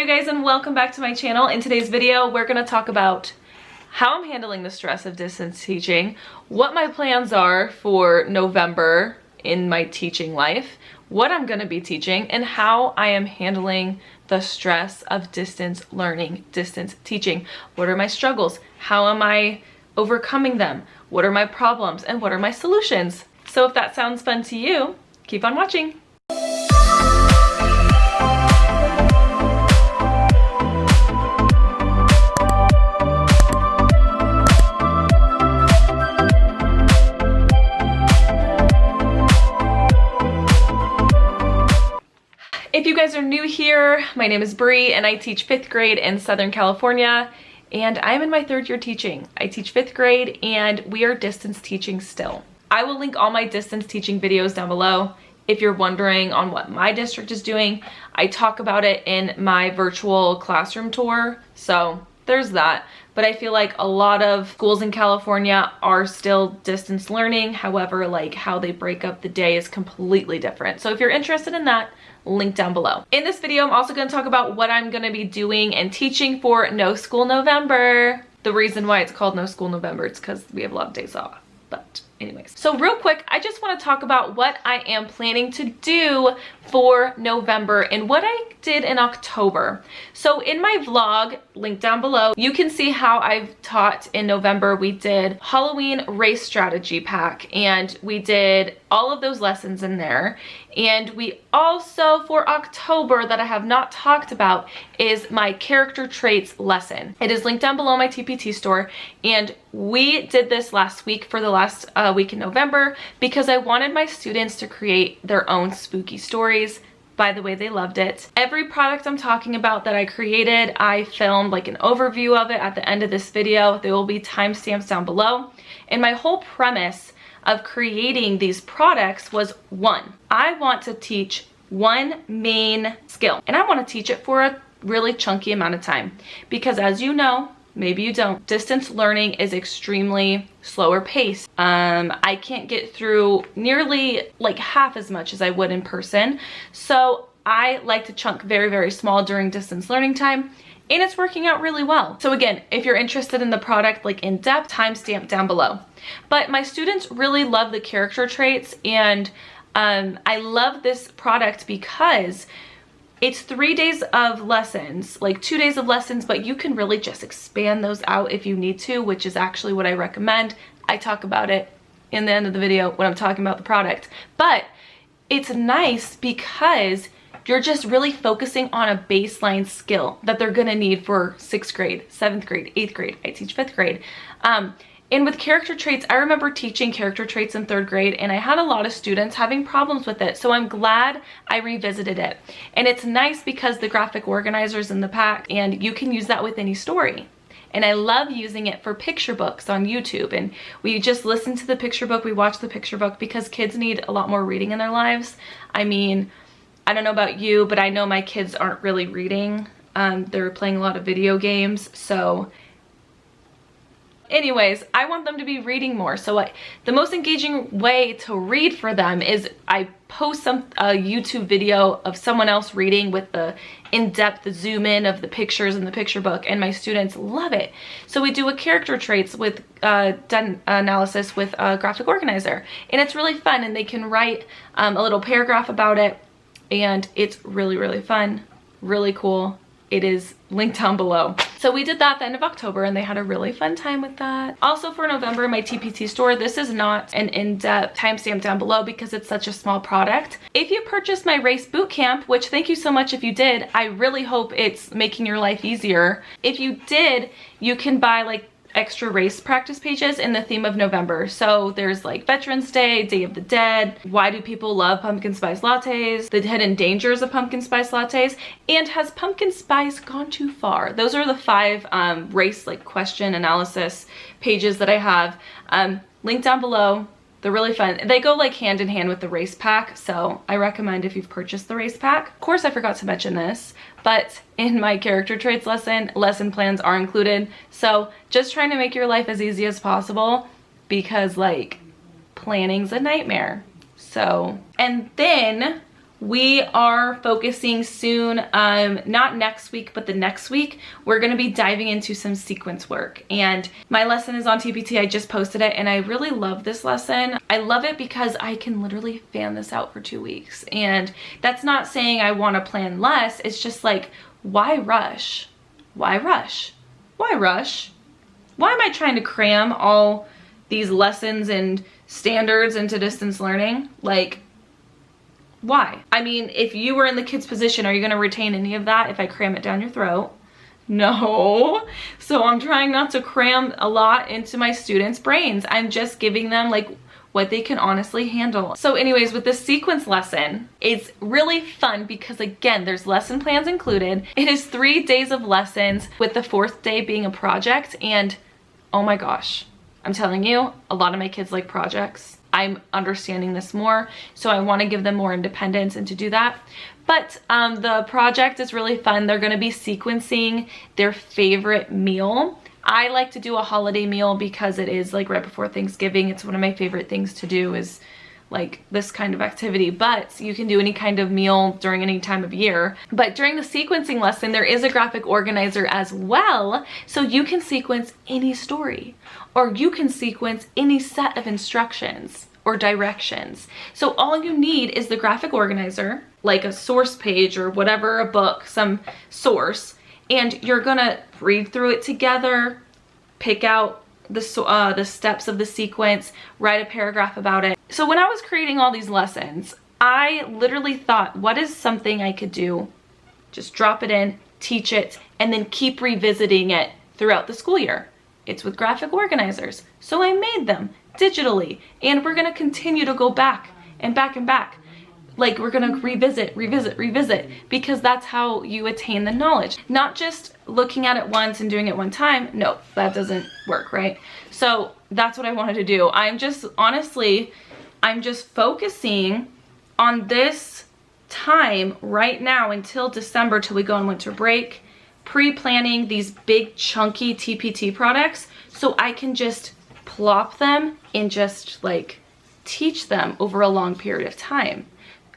you guys, and welcome back to my channel. In today's video, we're going to talk about how I'm handling the stress of distance teaching, what my plans are for November in my teaching life, what I'm going to be teaching, and how I am handling the stress of distance learning, distance teaching. What are my struggles? How am I overcoming them? What are my problems? And what are my solutions? So if that sounds fun to you, keep on watching. If you guys are new here, my name is Bree and I teach 5th grade in Southern California, and I'm in my 3rd year teaching. I teach 5th grade and we are distance teaching still. I will link all my distance teaching videos down below. If you're wondering on what my district is doing, I talk about it in my virtual classroom tour, so there's that. But I feel like a lot of schools in California are still distance learning. However, like how they break up the day is completely different. So if you're interested in that, link down below. In this video, I'm also going to talk about what I'm going to be doing and teaching for No School November. The reason why it's called No School November is because we have a lot of days off. But anyways, so real quick, I just want to talk about what I am planning to do for November and what I did in October. So in my vlog, link down below, you can see how I've taught in November. We did Halloween race strategy pack and we did all of those lessons in there. And we also, for October, that I have not talked about, is my character traits lesson. It is linked down below my TPT store, and we did this last week for the last week in November because I wanted my students to create their own spooky stories. By the way, they loved it. Every product I'm talking about that I created, I filmed like an overview of it at the end of this video. There will be timestamps down below. And my whole premise of creating these products was one, I want to teach one main skill, and I want to teach it for a really chunky amount of time because, as you know, maybe you don't, distance learning is extremely slower paced. I can't get through nearly like half as much as I would in person. So I like to chunk very, very small during distance learning time, and it's working out really well. So again, if you're interested in the product like in depth, timestamp down below. But my students really love the character traits, and I love this product because it's 3 days of lessons, like 2 days of lessons, but you can really just expand those out if you need to, which is actually what I recommend. I talk about it in the end of the video when I'm talking about the product. But it's nice because you're just really focusing on a baseline skill that they're gonna need for 6th grade, 7th grade, 8th grade. I teach 5th grade. And with character traits, I remember teaching character traits in 3rd grade, and I had a lot of students having problems with it. So I'm glad I revisited it. And it's nice because the graphic organizer's in the pack, and you can use that with any story. And I love using it for picture books on YouTube. And we just listen to the picture book, we watch the picture book because kids need a lot more reading in their lives. I mean, I don't know about you, but I know my kids aren't really reading. They're playing a lot of video games, so anyways, I want them to be reading more. So the most engaging way to read for them is I post a YouTube video of someone else reading with the in-depth zoom in of the pictures in the picture book, and my students love it. So we do a character traits with done analysis with a graphic organizer, and it's really fun, and they can write a little paragraph about it, and it's really, really fun, really cool. It is linked down below. So we did that at the end of October, and they had a really fun time with that. Also for November, my TPT store, this is not an in-depth timestamp down below because it's such a small product. If you purchased my race bootcamp, which thank you so much if you did, I really hope it's making your life easier. If you did, you can buy like extra race practice pages in the theme of November. So there's like Veterans Day, Day of the Dead, why do people love pumpkin spice lattes, the hidden dangers of pumpkin spice lattes, and has pumpkin spice gone too far? Those are the 5 race like question analysis pages that I have. Linked down below. They're really fun. They go like hand in hand with the race pack, so I recommend if you've purchased the race pack. Of course, I forgot to mention this, but in my character traits lesson plans are included. So just trying to make your life as easy as possible because like planning's a nightmare. So, and then we are focusing soon, not next week, but the next week, we're gonna be diving into some sequence work. And my lesson is on TPT, I just posted it, and I really love this lesson. I love it because I can literally fan this out for 2 weeks. And that's not saying I wanna plan less, it's just like, why rush? Why rush? Why rush? Why am I trying to cram all these lessons and standards into distance learning? Like, why? I mean, if you were in the kid's position, are you gonna retain any of that if I cram it down your throat? No. So I'm trying not to cram a lot into my students' brains. I'm just giving them like what they can honestly handle. So anyways, with this sequence lesson, it's really fun because again, there's lesson plans included. It is 3 days of lessons with the 4th day being a project. And oh my gosh, I'm telling you, a lot of my kids like projects. I'm understanding this more, so I want to give them more independence and to do that. But the project is really fun. They're going to be sequencing their favorite meal. I like to do a holiday meal because it is like right before Thanksgiving. It's one of my favorite things to do, is like this kind of activity, but you can do any kind of meal during any time of year. But during the sequencing lesson, there is a graphic organizer as well, so you can sequence any story, or you can sequence any set of instructions or directions. So all you need is the graphic organizer, like a source page or whatever, a book, some source, and you're gonna read through it together, pick out the steps of the sequence, write a paragraph about it. So when I was creating all these lessons, I literally thought, what is something I could do? Just drop it in, teach it, and then keep revisiting it throughout the school year. It's with graphic organizers. So I made them digitally, and we're gonna continue to go back and back and back. Like, we're gonna revisit, because that's how you attain the knowledge. Not just looking at it once and doing it one time. No, that doesn't work, right? So that's what I wanted to do. I'm just focusing on this time right now until December, till we go on winter break, pre-planning these big chunky TPT products so I can just plop them and just like teach them over a long period of time.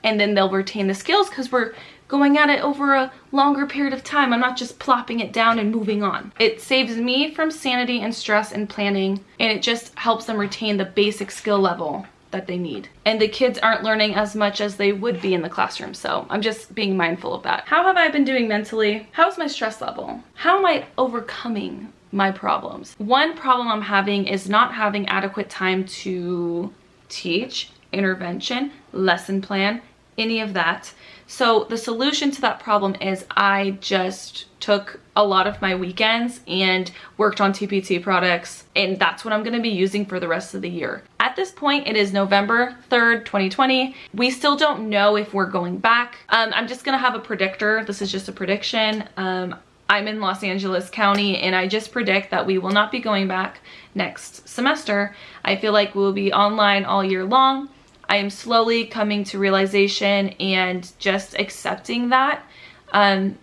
And then they'll retain the skills because we're going at it over a longer period of time. I'm not just plopping it down and moving on. It saves me from sanity and stress and planning, and it just helps them retain the basic skill level that they need. And the kids aren't learning as much as they would be in the classroom, so I'm just being mindful of that. How have I been doing mentally? How's my stress level? How am I overcoming my problems? One problem I'm having is not having adequate time to teach, intervention, lesson plan, any of that. So the solution to that problem is I just took a lot of my weekends and worked on TPT products, and that's what I'm going to be using for the rest of the year. At this point, it is November 3rd, 2020. We still don't know if we're going back. I'm just going to have a predictor. This is just a prediction. I'm in Los Angeles County, and I just predict that we will not be going back next semester. I feel like we'll be online all year long. I am slowly coming to realization and just accepting that.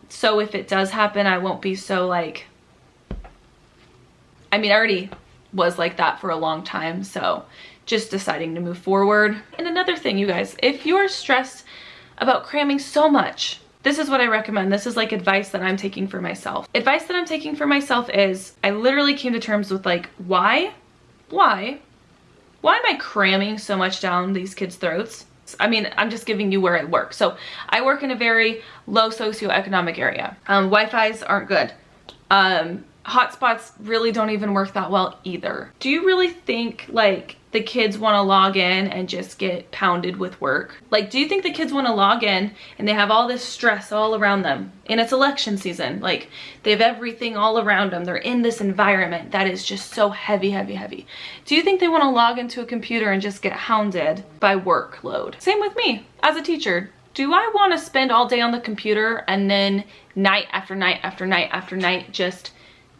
So if it does happen, I won't be so like, I mean, I already was like that for a long time. So just deciding to move forward. And another thing, you guys, if you're stressed about cramming so much, this is what I recommend. This is like advice that I'm taking for myself. Advice that I'm taking for myself is I literally came to terms with like, why am I cramming so much down these kids' throats? I mean, I'm just giving you where I work. So I work in a very low socioeconomic area. Wi-Fi's aren't good. Hotspots really don't even work that well either. Do you really think like the kids want to log in and just get pounded with work? Like, do you think the kids want to log in and they have all this stress all around them? And it's election season. Like, they have everything all around them. They're in this environment that is just so heavy, heavy, heavy. Do you think they want to log into a computer and just get hounded by workload? Same with me as a teacher. Do I want to spend all day on the computer and then night after night after night after night just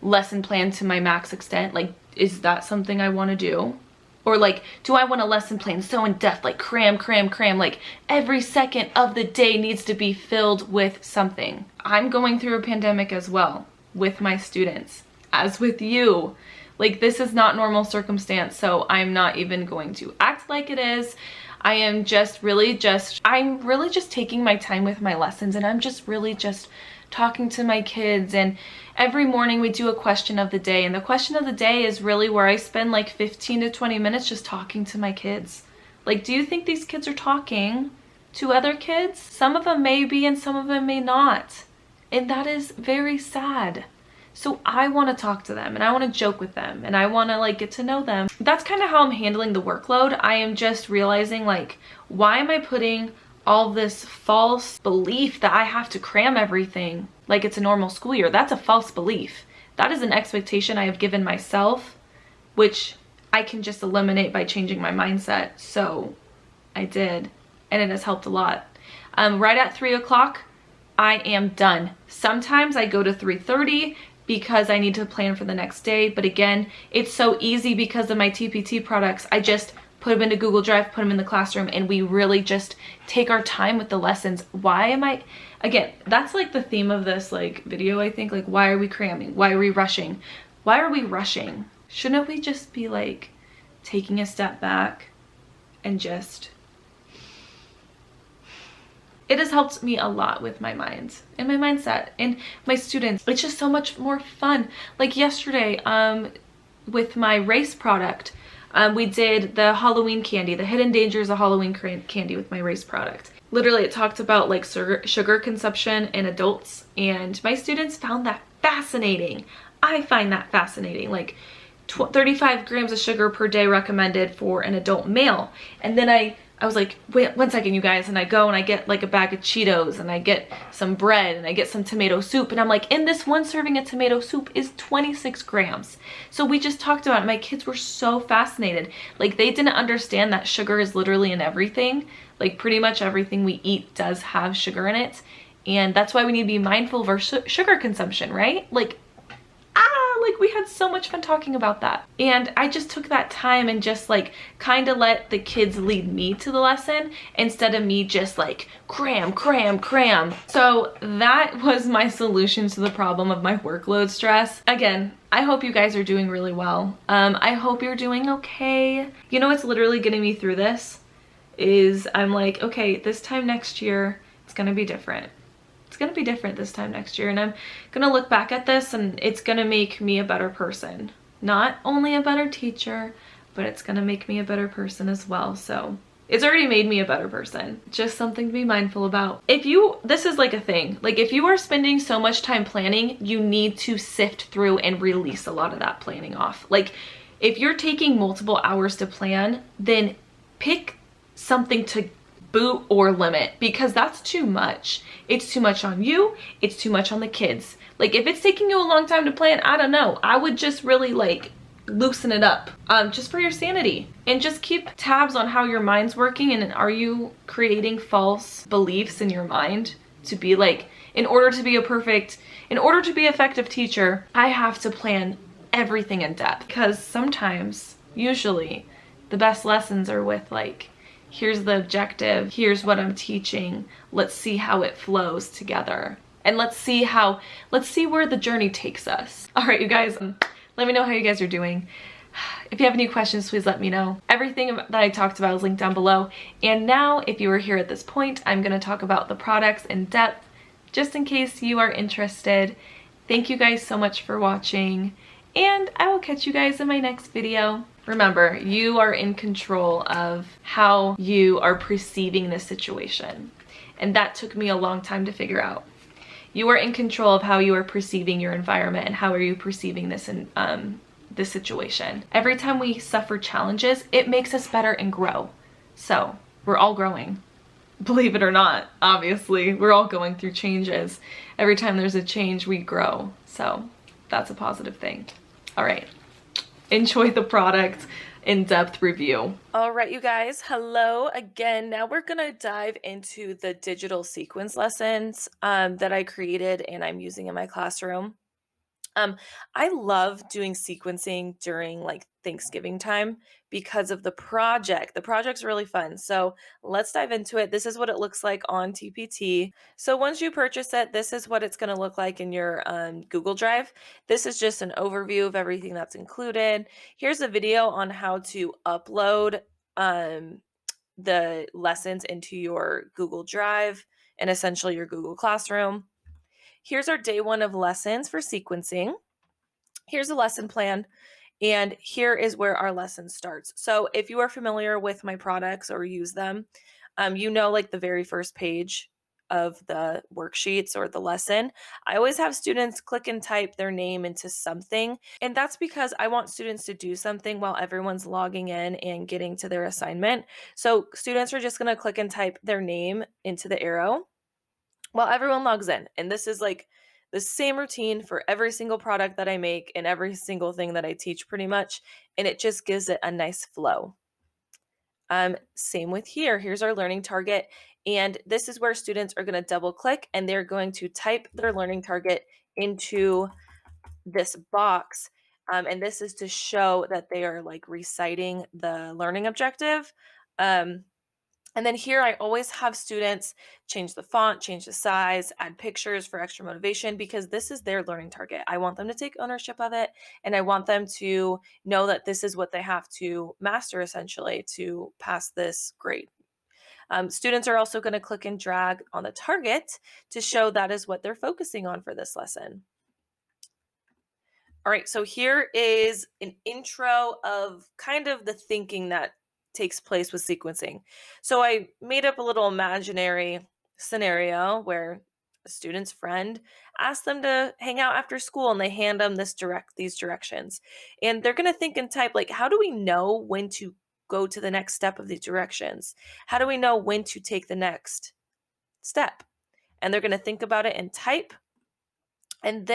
lesson plan to my max extent? Like, is that something I want to do? Or like, do I want a lesson plan so in depth, like cram, like every second of the day needs to be filled with something? I'm going through a pandemic as well with my students, as with you. Like, this is not normal circumstance, so I'm not even going to act like it is. I'm really just taking my time with my lessons, and I'm just really just talking to my kids. And every morning we do a question of the day, and the question of the day is really where I spend like 15 to 20 minutes just talking to my kids. Like, do you think these kids are talking to other kids? Some of them may be and some of them may not. And that is very sad. So I want to talk to them, and I want to joke with them, and I want to like get to know them. That's kind of how I'm handling the workload. I am just realizing, like, why am I putting all this false belief that I have to cram everything like it's a normal school year? That's a false belief. That is an expectation I have given myself, which I can just eliminate by changing my mindset. So I did, and it has helped a lot. Right at 3 o'clock, I am done. Sometimes I go to 3:30 because I need to plan for the next day. But again, it's so easy because of my TPT products. I just put them into Google Drive, put them in the classroom, and we really just take our time with the lessons. Again, that's like the theme of this like video, I think. Like, why are we cramming? Why are we rushing? Why are we rushing? Shouldn't we just be like taking a step back and just... It has helped me a lot with my mind and my mindset and my students. It's just so much more fun. Like yesterday, with my R.A.C.E product, we did the Halloween candy, the hidden dangers of Halloween candy with my R.A.C.E product. Literally, it talked about like sugar consumption in adults, and my students found that fascinating. I find that fascinating. Like 35 grams of sugar per day recommended for an adult male. And then I was like, wait 1 second, you guys. And I go and I get like a bag of Cheetos, and I get some bread, and I get some tomato soup. And I'm like, in this one serving of tomato soup is 26 grams. So we just talked about it. My kids were so fascinated. Like, they didn't understand that sugar is literally in everything. Like, pretty much everything we eat does have sugar in it. And that's why we need to be mindful of our sugar consumption, right? Like, we had so much fun talking about that. And I just took that time and just like kind of let the kids lead me to the lesson instead of me just like cram. So that was my solution to the problem of my workload stress. Again, I hope you guys are doing really well. I hope you're doing okay. You know what's literally getting me through this is I'm like, okay, this time next year, it's gonna be different. It's gonna be different this time next year, and I'm gonna look back at this and it's gonna make me a better person. Not only a better teacher, but it's gonna make me a better person as well. So it's already made me a better person. Just something to be mindful about. This is like a thing. Like, if you are spending so much time planning, you need to sift through and release a lot of that planning off. Like, if you're taking multiple hours to plan, then pick something to boot or limit, because that's too much. It's too much on you. It's too much on the kids. Like, if it's taking you a long time to plan, I don't know. I would just really like loosen it up, just for your sanity, and just keep tabs on how your mind's working. And are you creating false beliefs in your mind to be like, in order to be effective teacher, I have to plan everything in depth? Because sometimes, usually, the best lessons are with like, here's the objective, here's what I'm teaching, let's see how it flows together. And let's see where the journey takes us. All right, you guys, let me know how you guys are doing. If you have any questions, please let me know. Everything that I talked about is linked down below. And now, if you are here at this point, I'm gonna talk about the products in depth, just in case you are interested. Thank you guys so much for watching, and I will catch you guys in my next video. Remember, you are in control of how you are perceiving this situation. And that took me a long time to figure out. You are in control of how you are perceiving your environment and how are you perceiving this this situation. Every time we suffer challenges, it makes us better and grow. So we're all growing. Believe it or not, obviously, we're all going through changes. Every time there's a change, we grow. So that's a positive thing. All right. Enjoy the product in-depth review. All right, you guys, hello again. Now we're gonna dive into the digital sequence lessons that I created and I'm using in my classroom. I love doing sequencing during like Thanksgiving time because of the project. The project's really fun. So let's dive into it. This is what it looks like on TPT. So once you purchase it, this is what it's going to look like in your Google Drive. This is just an overview of everything that's included. Here's a video on how to upload the lessons into your Google Drive and essentially your Google Classroom. Here's our day 1 of lessons for sequencing. Here's a lesson plan, and here is where our lesson starts. So if you are familiar with my products or use them, you know, like the very first page of the worksheets or the lesson, I always have students click and type their name into something. And that's because I want students to do something while everyone's logging in and getting to their assignment. So students are just going to click and type their name into the arrow while everyone logs in. And this is like the same routine for every single product that I make and every single thing that I teach pretty much. And it just gives it a nice flow. Same with here. Here's our learning target. And this is where students are going to double click and they're going to type their learning target into this box. And this is to show that they are like reciting the learning objective. And then here I always have students change the font, change the size, add pictures for extra motivation because this is their learning target. I want them to take ownership of it, and I want them to know that this is what they have to master essentially to pass this grade. Students are also going to click and drag on the target to show that is what they're focusing on for this lesson. All right, so here is an intro of kind of the thinking that takes place with sequencing. So I made up a little imaginary scenario where a student's friend asks them to hang out after school and they hand them these directions. And they're going to think and type like, how do we know when to go to the next step of these directions? How do we know when to take the next step? And they're going to think about it and type and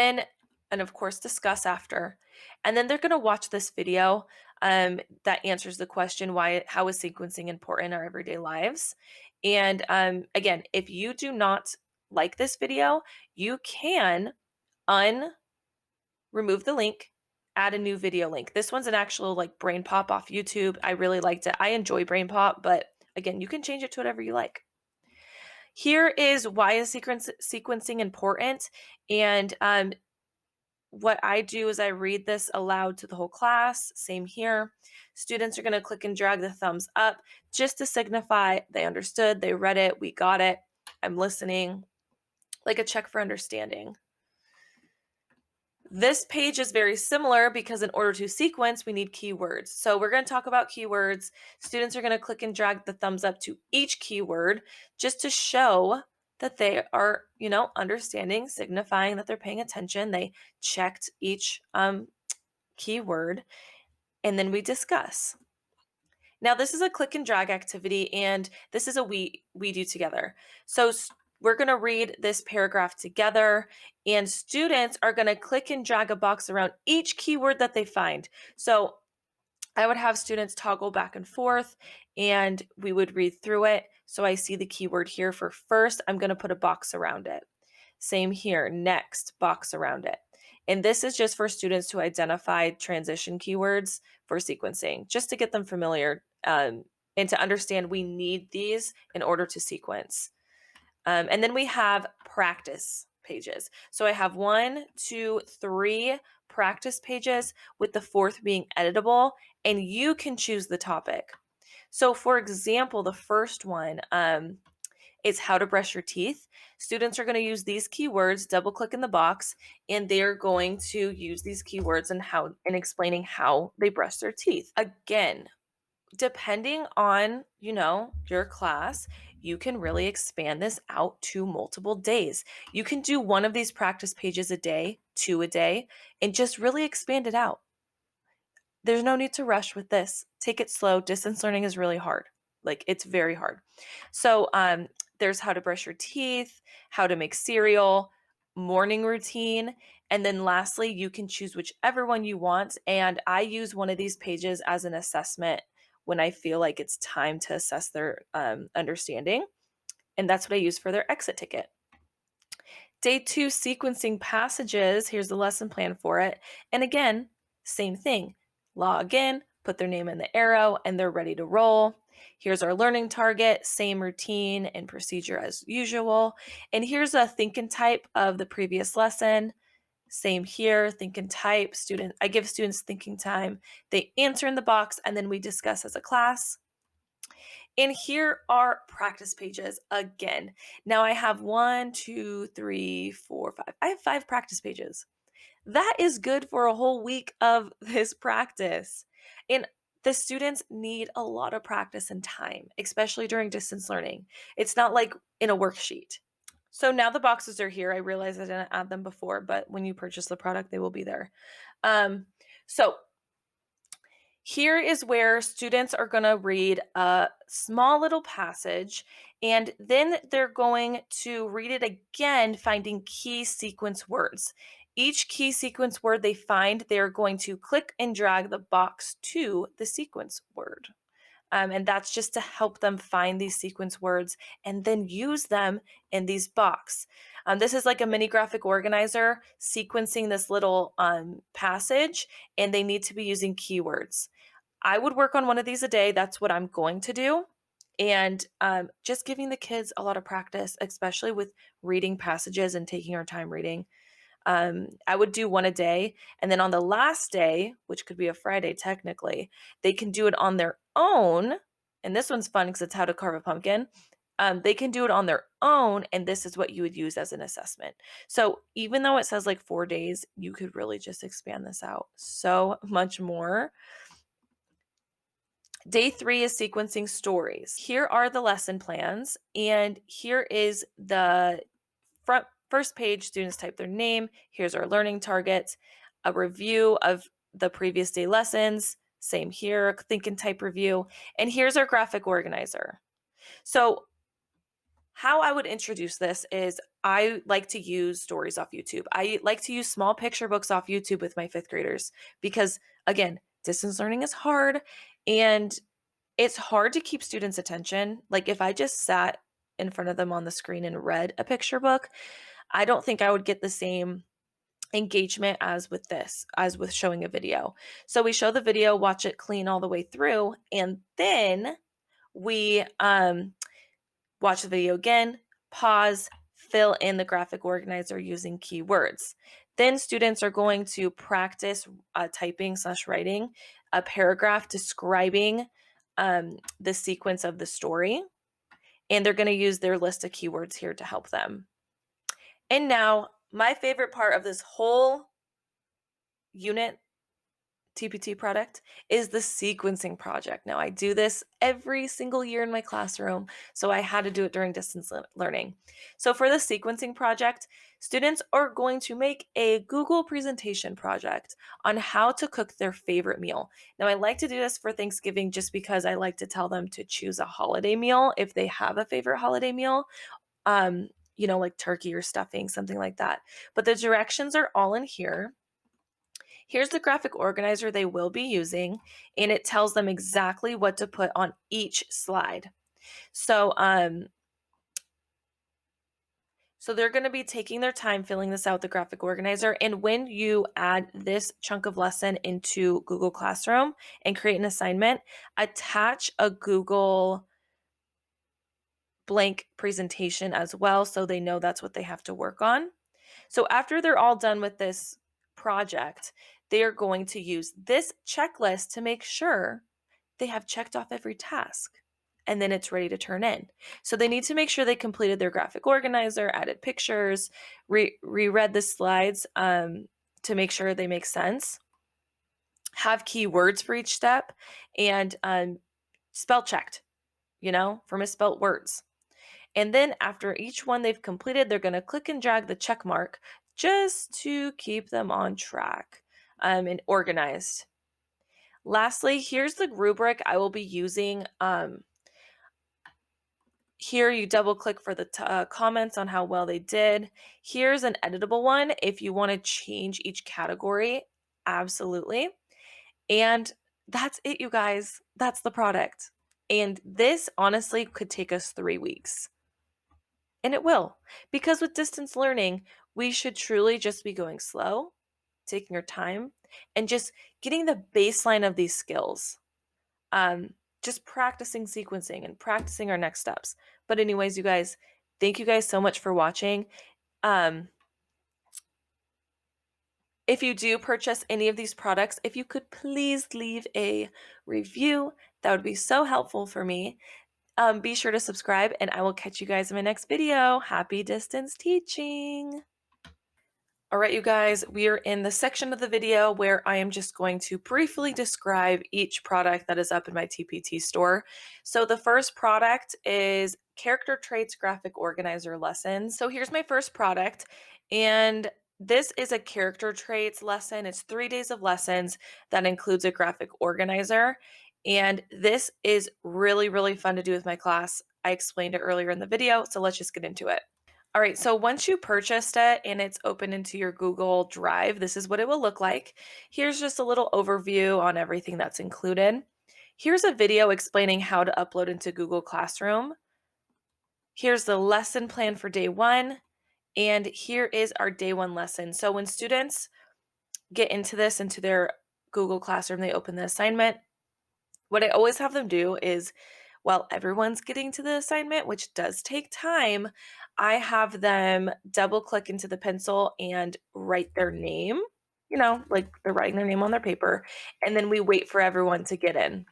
of course discuss after. And then they're going to watch this video that answers the question, how is sequencing important in our everyday lives? And again, if you do not like this video, you can remove the link, add a new video link. This one's an actual like brain pop off YouTube. I really liked it. I enjoy brain pop, but again, you can change it to whatever you like. Here is why is sequencing important. And what I do is I read this aloud to the whole class. Same here. Students are going to click and drag the thumbs up just to signify they understood, they read it, we got it, I'm listening, like a check for understanding. This page is very similar because in order to sequence, we need keywords. So we're going to talk about keywords. Students are going to click and drag the thumbs up to each keyword just to show that they are, understanding, signifying that they're paying attention. They checked each keyword, and then we discuss. Now, this is a click and drag activity, and this is a we do together. So we're going to read this paragraph together, and students are going to click and drag a box around each keyword that they find. So I would have students toggle back and forth, and we would read through it. So I see the keyword here for first, I'm going to put a box around it. Same here, next, box around it. And this is just for students to identify transition keywords for sequencing, just to get them familiar and to understand we need these in order to sequence. And then we have practice pages. So I have 1, 2, 3 practice pages with the 4th being editable, and you can choose the topic. So for example, the first one is how to brush your teeth. Students are going to use these keywords, double click in the box, and they're going to use these keywords and explaining how they brush their teeth. Again, depending on, your class, you can really expand this out to multiple days. You can do one of these practice pages a day, 2 a day, and just really expand it out. There's no need to rush with this. Take it slow. Distance learning is really hard. Like, it's very hard. So there's how to brush your teeth, how to make cereal, morning routine, and then lastly, you can choose whichever one you want. And I use one of these pages as an assessment when I feel like it's time to assess their understanding. And that's what I use for their exit ticket. Day 2, sequencing passages. Here's the lesson plan for it. And again, same thing. Log in, put their name in the arrow, and they're ready to roll. Here's our learning target, same routine and procedure as usual. And here's a think and type of the previous lesson. Same here, think and type. I give students thinking time. They answer in the box, and then we discuss as a class. And here are practice pages again. Now I have 1, 2, 3, 4, 5. I have 5 practice pages. That is good for a whole week of this practice. And the students need a lot of practice and time, especially during distance learning. It's not like in a worksheet. So now the boxes are here. I realized I didn't add them before, but when you purchase the product, they will be there. So here is where students are going to read a small little passage, and then they're going to read it again, finding key sequence words. Each key sequence word they find, they're going to click and drag the box to the sequence word. And that's just to help them find these sequence words and then use them in these box. This is like a mini graphic organizer sequencing this little passage, and they need to be using keywords. I would work on one of these a day. That's what I'm going to do. And just giving the kids a lot of practice, especially with reading passages and taking our time reading. I would do one a day. And then on the last day, which could be a Friday technically, they can do it on their own. And this one's fun because it's how to carve a pumpkin. They can do it on their own, and this is what you would use as an assessment. So even though it says like 4 days, you could really just expand this out so much more. Day 3 is sequencing stories. Here are the lesson plans, and here is the first page. Students type their name. Here's our learning targets, a review of the previous day lessons. Same here, think and type review. And here's our graphic organizer. So how I would introduce this is I like to use stories off YouTube. I like to use small picture books off YouTube with my 5th graders because, again, distance learning is hard, and it's hard to keep students' attention. Like if I just sat in front of them on the screen and read a picture book, I don't think I would get the same engagement as with this, as with showing a video. So we show the video, watch it clean all the way through, and then we watch the video again, pause, fill in the graphic organizer using keywords. Then students are going to practice typing/writing a paragraph describing the sequence of the story, and they're going to use their list of keywords here to help them. And now, my favorite part of this whole unit TPT product is the sequencing project. Now, I do this every single year in my classroom, so I had to do it during distance learning. So for the sequencing project, students are going to make a Google presentation project on how to cook their favorite meal. Now, I like to do this for Thanksgiving just because I like to tell them to choose a holiday meal if they have a favorite holiday meal, like turkey or stuffing, something like that. But the directions are all in here. Here's the graphic organizer they will be using, and it tells them exactly what to put on each slide. So they're going to be taking their time filling this out with the graphic organizer. And when you add this chunk of lesson into Google Classroom and create an assignment, attach a Google blank presentation as well, so they know that's what they have to work on. So after they're all done with this project, they are going to use this checklist to make sure they have checked off every task, and then it's ready to turn in. So they need to make sure they completed their graphic organizer, added pictures, reread the slides to make sure they make sense, have keywords for each step, and spell checked, for misspelled words. And then after each one they've completed, they're going to click and drag the check mark just to keep them on track and organized. Lastly, here's the rubric I will be using. Here you double click for the comments on how well they did. Here's an editable one if you want to change each category. Absolutely. And that's it, you guys. That's the product. And this honestly could take us 3 weeks. And it will, because with distance learning, we should truly just be going slow, taking our time, and just getting the baseline of these skills. Just practicing sequencing and practicing our next steps. But anyways, you guys, thank you guys so much for watching. If you do purchase any of these products, if you could please leave a review, that would be so helpful for me. Be sure to subscribe, and I will catch you guys in my next video. Happy distance teaching! All right, you guys, we are in the section of the video where I am just going to briefly describe each product that is up in my TPT store. So the first product is Character Traits Graphic Organizer Lessons. So here's my first product, and this is a character traits lesson. It's 3 days of lessons that includes a graphic organizer. And this is really, really fun to do with my class. I explained it earlier in the video, so let's just get into it. All right, so once you purchased it and it's open into your Google Drive, this is what it will look like. Here's just a little overview on everything that's included. Here's a video explaining how to upload into Google Classroom. Here's the lesson plan for day 1, and here is our day 1 lesson. So when students get into their Google Classroom, they open the assignment. What I always have them do is, while everyone's getting to the assignment, which does take time, I have them double click into the pencil and write their name, like they're writing their name on their paper, and then we wait for everyone to get in.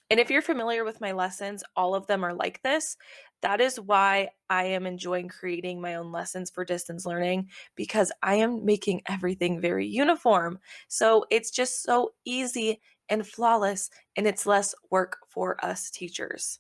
And if you're familiar with my lessons, all of them are like this. That is why I am enjoying creating my own lessons for distance learning, because I am making everything very uniform. So it's just so easy and flawless, and it's less work for us teachers.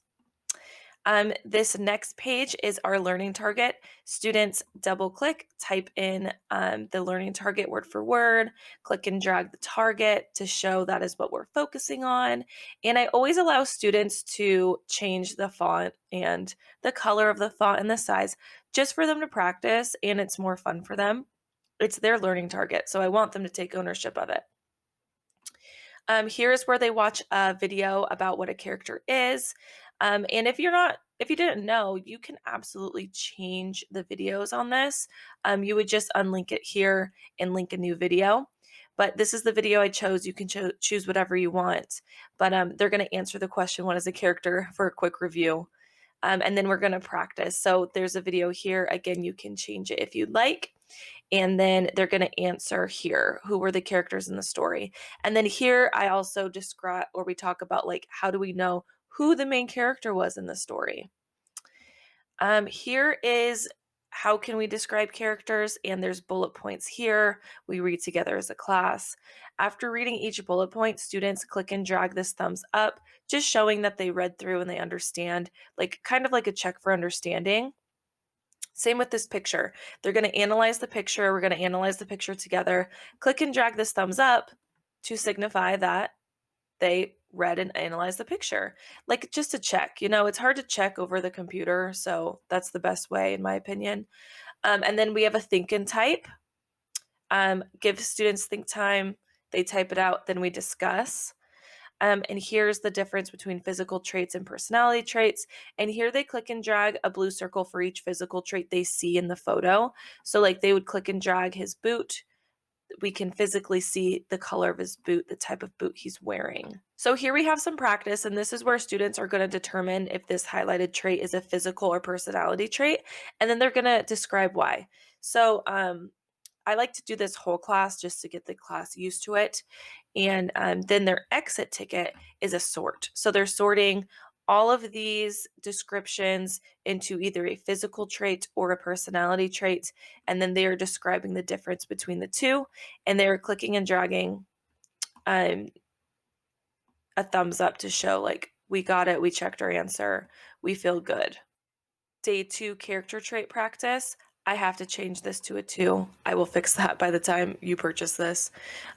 This next page is our learning target. Students double click, type in the learning target word for word, click and drag the target to show that is what we're focusing on. And I always allow students to change the font and the color of the font and the size just for them to practice, and it's more fun for them. It's their learning target, so I want them to take ownership of it. Here's where they watch a video about what a character is. And if you didn't know, you can absolutely change the videos on this. You would just unlink it here and link a new video. But this is the video I chose. You can choose whatever you want. But they're going to answer the question, what is a character, for a quick review. And then we're going to practice. So there's a video here. Again, you can change it if you'd like. And then they're going to answer here, who were the characters in the story. And then here I also describe, or we talk about, like, how do we know who the main character was in the story. Here is how can we describe characters, and there's bullet points here. We read together as a class. After reading each bullet point, students click and drag this thumbs up, just showing that they read through and they understand, like kind of like a check for understanding. Same with this picture. They're going to analyze the picture. We're going to analyze the picture together. Click and drag this thumbs up to signify that they read and analyzed the picture. Like, just to check. It's hard to check over the computer, so that's the best way, in my opinion. And then we have a think and type. Give students think time. They type it out. Then we discuss. And here's the difference between physical traits and personality traits. And here they click and drag a blue circle for each physical trait they see in the photo. So like they would click and drag his boot. We can physically see the color of his boot, the type of boot he's wearing. So here we have some practice, and this is where students are going to determine if this highlighted trait is a physical or personality trait, and then they're going to describe why. So I like to do this whole class just to get the class used to it. And then their exit ticket is a sort. So they're sorting all of these descriptions into either a physical trait or a personality trait. And then they are describing the difference between the two. And they're clicking and dragging a thumbs up to show, like, we got it, we checked our answer, we feel good. Day 2 character trait practice. I have to change this to a 2. I will fix that by the time you purchase this.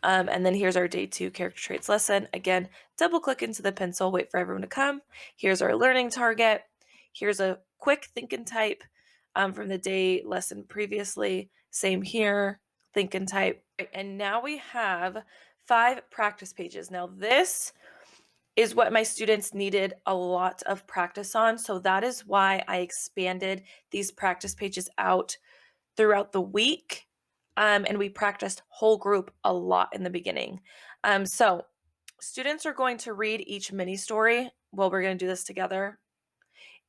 And then here's our day 2 character traits lesson. Again, double click into the pencil, wait for everyone to come. Here's our learning target. Here's a quick think and type from the day lesson previously. Same here, think and type. And now we have 5 practice pages. Now this is what my students needed a lot of practice on. So that is why I expanded these practice pages out throughout the week. And we practiced whole group a lot in the beginning. So students are going to read each mini story. Well, we're going to do this together.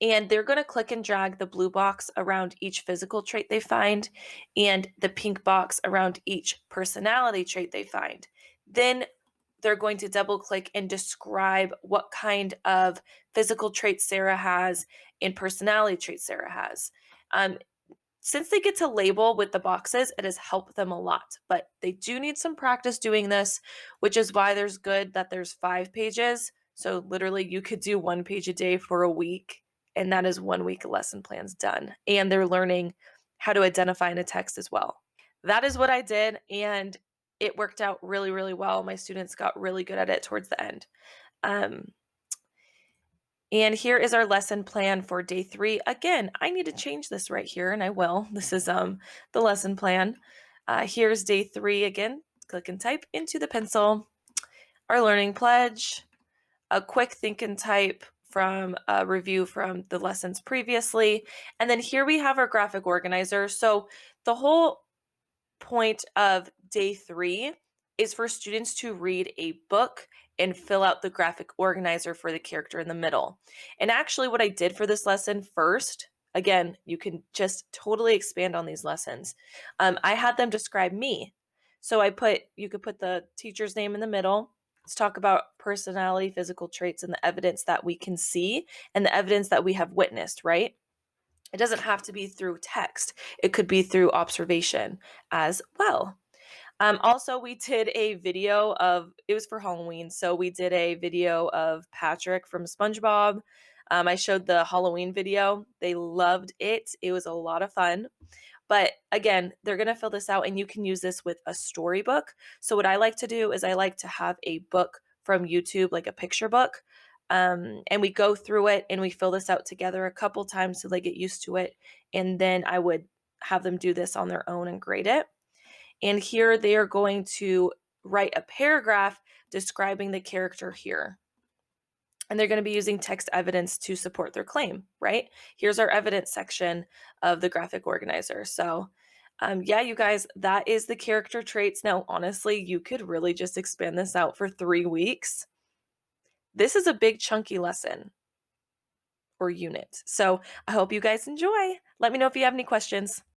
And they're going to click and drag the blue box around each physical trait they find and the pink box around each personality trait they find. Then they're going to double click and describe what kind of physical traits Sarah has and personality traits Sarah has. Since they get to label with the boxes, it has helped them a lot, but they do need some practice doing this, which is why there's good that there's 5 pages. So literally you could do 1 page a day for a week, and that is 1 week of lesson plans done. And they're learning how to identify in a text as well. That is what I did, and it worked out really, really well. My students got really good at it towards the end. And here is our lesson plan for day 3. Again, I need to change this right here, and I will. This is the lesson plan. Here's day 3 again. Click and type into the pencil. Our learning pledge, a quick think and type from a review from the lessons previously. And then here we have our graphic organizer. So the whole point of day 3 is for students to read a book and fill out the graphic organizer for the character in the middle. And actually what I did for this lesson first, again, you can just totally expand on these lessons. I had them describe me. So you could put the teacher's name in the middle. Let's talk about personality, physical traits, and the evidence that we can see and the evidence that we have witnessed, right? It doesn't have to be through text. It could be through observation as well. Also, we did a video it was for Halloween, so we did a video of Patrick from SpongeBob. I showed the Halloween video. They loved it. It was a lot of fun. But again, they're going to fill this out, and you can use this with a storybook. So what I like to do is I like to have a book from YouTube, like a picture book. And we go through it and we fill this out together a couple times so they get used to it. And then I would have them do this on their own and grade it. And here they are going to write a paragraph describing the character here. And they're going to be using text evidence to support their claim, right? Here's our evidence section of the graphic organizer. So yeah, you guys, that is the character traits. Now, honestly, you could really just expand this out for 3 weeks. This is a big chunky lesson or unit. So I hope you guys enjoy. Let me know if you have any questions.